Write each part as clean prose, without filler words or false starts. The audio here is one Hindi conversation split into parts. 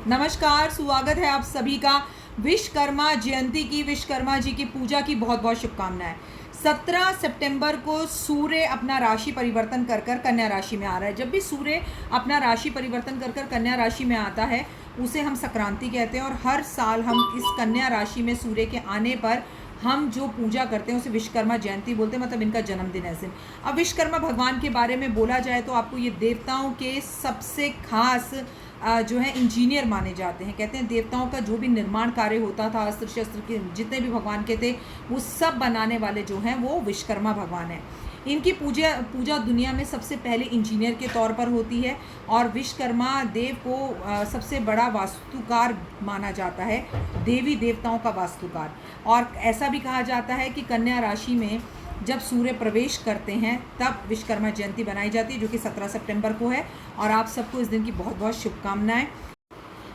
नमस्कार, स्वागत है आप सभी का विश्वकर्मा जयंती की, विश्वकर्मा जी की पूजा की बहुत बहुत शुभकामनाएं। 17 सितंबर को सूर्य अपना राशि परिवर्तन कर कर कन्या राशि में आ रहा है। जब भी सूर्य अपना राशि परिवर्तन कर कर कन्या राशि में आता है उसे हम संक्रांति कहते हैं, और हर साल हम इस कन्या राशि में सूर्य के आने पर हम जो पूजा करते हैं उसे विश्वकर्मा जयंती बोलते हैं, मतलब इनका जन्मदिन है इस दिन। अब विश्वकर्मा भगवान के बारे में बोला जाए तो आपको ये देवताओं के सबसे खास जो है इंजीनियर माने जाते हैं। कहते हैं देवताओं का जो भी निर्माण कार्य होता था, अस्त्र शस्त्र के जितने भी भगवान के थे वो सब बनाने वाले जो हैं वो विश्वकर्मा भगवान हैं। इनकी पूजा दुनिया में सबसे पहले इंजीनियर के तौर पर होती है, और विश्वकर्मा देव को सबसे बड़ा वास्तुकार माना जाता है, देवी देवताओं का वास्तुकार। और ऐसा भी कहा जाता है कि कन्या राशि में जब सूर्य प्रवेश करते हैं तब विश्वकर्मा जयंती बनाई जाती है, जो कि 17 सितंबर को है। और आप सबको इस दिन की बहुत बहुत शुभकामनाएं।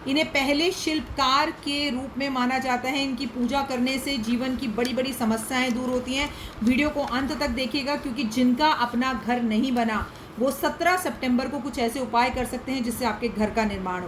इन्हें पहले शिल्पकार के रूप में माना जाता है। इनकी पूजा करने से जीवन की बड़ी बड़ी समस्याएं दूर होती हैं। वीडियो को अंत तक देखिएगा, क्योंकि जिनका अपना घर नहीं बना वो 17 सितंबर को कुछ ऐसे उपाय कर सकते हैं जिससे आपके घर का निर्माण हो।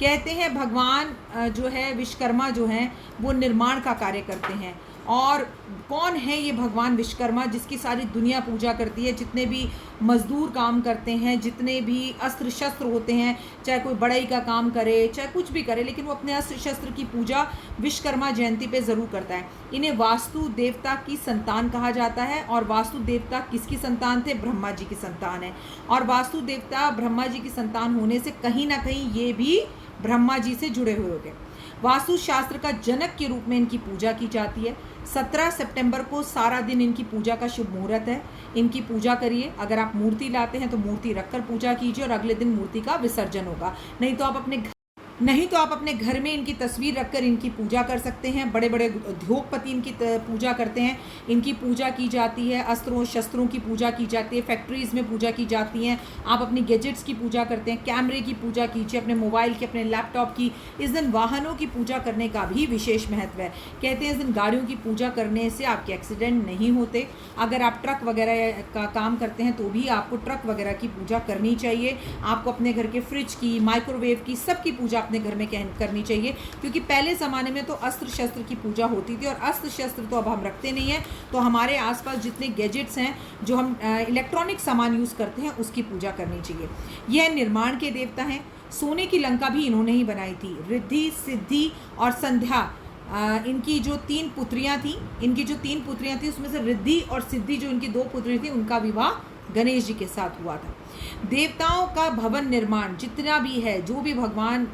कहते हैं भगवान जो है विश्वकर्मा जो हैं वो निर्माण का कार्य करते हैं। और कौन है ये भगवान विश्वकर्मा जिसकी सारी दुनिया पूजा करती है? जितने भी मजदूर काम करते हैं, जितने भी अस्त्र शस्त्र होते हैं, चाहे कोई बढ़ई का काम करे चाहे कुछ भी करे, लेकिन वो अपने अस्त्र शस्त्र की पूजा विश्वकर्मा जयंती पे ज़रूर करता है। इन्हें वास्तु देवता की संतान कहा जाता है। और वास्तु देवता किसकी संतान थे? ब्रह्मा जी की संतान है। और वास्तु देवता ब्रह्मा जी की संतान होने से कहीं ना कहीं ये भी ब्रह्मा जी से जुड़े हुए होते हैं। वास्तु शास्त्र का जनक के रूप में इनकी पूजा की जाती है। 17 सितंबर को सारा दिन इनकी पूजा का शुभ मुहूर्त है। इनकी पूजा करिए। अगर आप मूर्ति लाते हैं तो मूर्ति रखकर पूजा कीजिए, और अगले दिन मूर्ति का विसर्जन होगा। नहीं तो आप अपने घर में इनकी तस्वीर रखकर इनकी पूजा कर सकते हैं। बड़े बड़े उद्योगपति इनकी पूजा करते हैं। इनकी पूजा की जाती है। अस्त्रों शस्त्रों की पूजा की जाती है। फैक्ट्रीज़ में पूजा की जाती हैं। आप अपनी गैजेट्स की पूजा करते हैं। कैमरे की पूजा कीजिए, अपने मोबाइल की, अपने लैपटॉप की। इस दिन वाहनों की पूजा करने का भी विशेष महत्व है। कहते हैं इस दिन गाड़ियों की पूजा करने से आपके एक्सीडेंट नहीं होते। अगर आप ट्रक वगैरह का काम करते हैं तो भी आपको ट्रक वगैरह की पूजा करनी चाहिए। आपको अपने घर के फ्रिज की, माइक्रोवेव की, सबकी पूजा अपने घर में करनी चाहिए, क्योंकि पहले ज़माने में तो अस्त्र शस्त्र की पूजा होती थी, और अस्त्र शस्त्र तो अब हम रखते नहीं हैं। तो हमारे आसपास जितने गैजेट्स हैं, जो हम इलेक्ट्रॉनिक सामान यूज़ करते हैं, उसकी पूजा करनी चाहिए। यह निर्माण के देवता हैं। सोने की लंका भी इन्होंने ही बनाई थी। रिद्धि, सिद्धि और संध्या इनकी जो तीन पुत्रियां थी उसमें से रिद्धि और सिद्धि जो इनकी 2 पुत्री थी, उनका विवाह गणेश जी के साथ हुआ था। देवताओं का भवन निर्माण जितना भी है, जो भी भगवान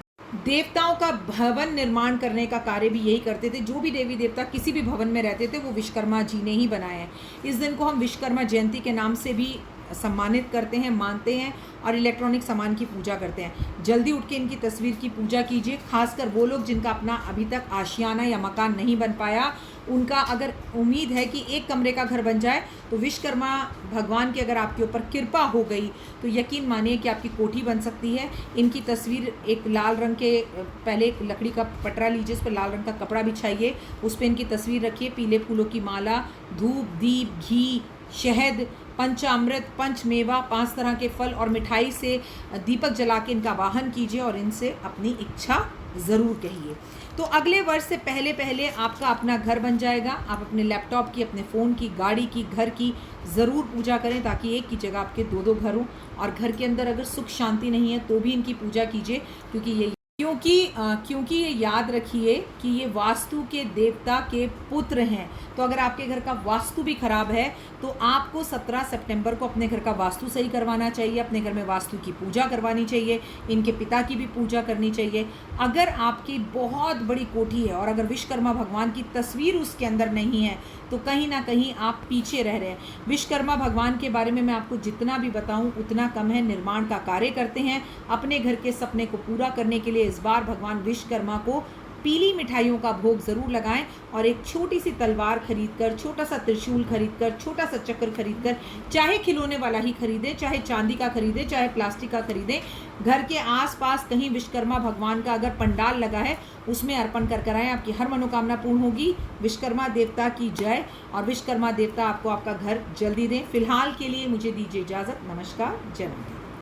देवताओं का भवन निर्माण करने का कार्य भी यही करते थे। जो भी देवी देवता किसी भी भवन में रहते थे वो विश्वकर्मा जी ने ही बनाए हैं। इस दिन को हम विश्वकर्मा जयंती के नाम से भी सम्मानित करते हैं, मानते हैं, और इलेक्ट्रॉनिक सामान की पूजा करते हैं। जल्दी उठ के इनकी तस्वीर की पूजा कीजिए। खासकर वो लोग जिनका अपना अभी तक आशियाना या मकान नहीं बन पाया, उनका अगर उम्मीद है कि एक कमरे का घर बन जाए, तो विश्वकर्मा भगवान की अगर आपके ऊपर कृपा हो गई तो यकीन मानिए कि आपकी कोठी बन सकती है। इनकी तस्वीर एक लाल रंग के, पहले एक लकड़ी का पटरा लीजिए, उस पर लाल रंग का कपड़ा बिछाइए, उस पर इनकी तस्वीर रखिए। पीले फूलों की माला, धूप, दीप, घी, शहद, पंचामृत, पंचमेवा, 5 तरह के फल और मिठाई से दीपक जला के इनका वाहन कीजिए, और इनसे अपनी इच्छा ज़रूर कहिए। तो अगले वर्ष से पहले पहले आपका अपना घर बन जाएगा। आप अपने लैपटॉप की, अपने फ़ोन की, गाड़ी की, घर की ज़रूर पूजा करें, ताकि एक की जगह आपके 2-2 घर हों। और घर के अंदर अगर सुख शांति नहीं है तो भी इनकी पूजा कीजिए, क्योंकि ये याद रखिए कि ये वास्तु के देवता के पुत्र हैं। तो अगर आपके घर का वास्तु भी खराब है तो आपको 17 सितंबर को अपने घर का वास्तु सही करवाना चाहिए। अपने घर में वास्तु की पूजा करवानी चाहिए। इनके पिता की भी पूजा करनी चाहिए। अगर आपकी बहुत बड़ी कोठी है और अगर विश्वकर्मा भगवान की तस्वीर उसके अंदर नहीं है तो कहीं ना कहीं आप पीछे रह रहे हैं। विश्वकर्मा भगवान के बारे में मैं आपको जितना भी बताऊं उतना कम है। निर्माण का कार्य करते हैं। अपने घर के सपने को पूरा करने के लिए इस बार भगवान विश्वकर्मा को पीली मिठाइयों का भोग ज़रूर लगाएं, और एक छोटी सी तलवार खरीदकर, छोटा सा त्रिशूल खरीदकर, छोटा सा चक्र खरीदकर, चाहे खिलौने वाला ही खरीदें, चाहे चांदी का खरीदें, चाहे प्लास्टिक का खरीदें, घर के आसपास कहीं विश्वकर्मा भगवान का अगर पंडाल लगा है उसमें अर्पण कर कर आएँ। आपकी हर मनोकामना पूर्ण होगी। विश्वकर्मा देवता की जय, और विश्वकर्मा देवता आपको आपका घर जल्दी दें। फिलहाल के लिए मुझे दीजिए इजाज़त। नमस्कार, जय माता।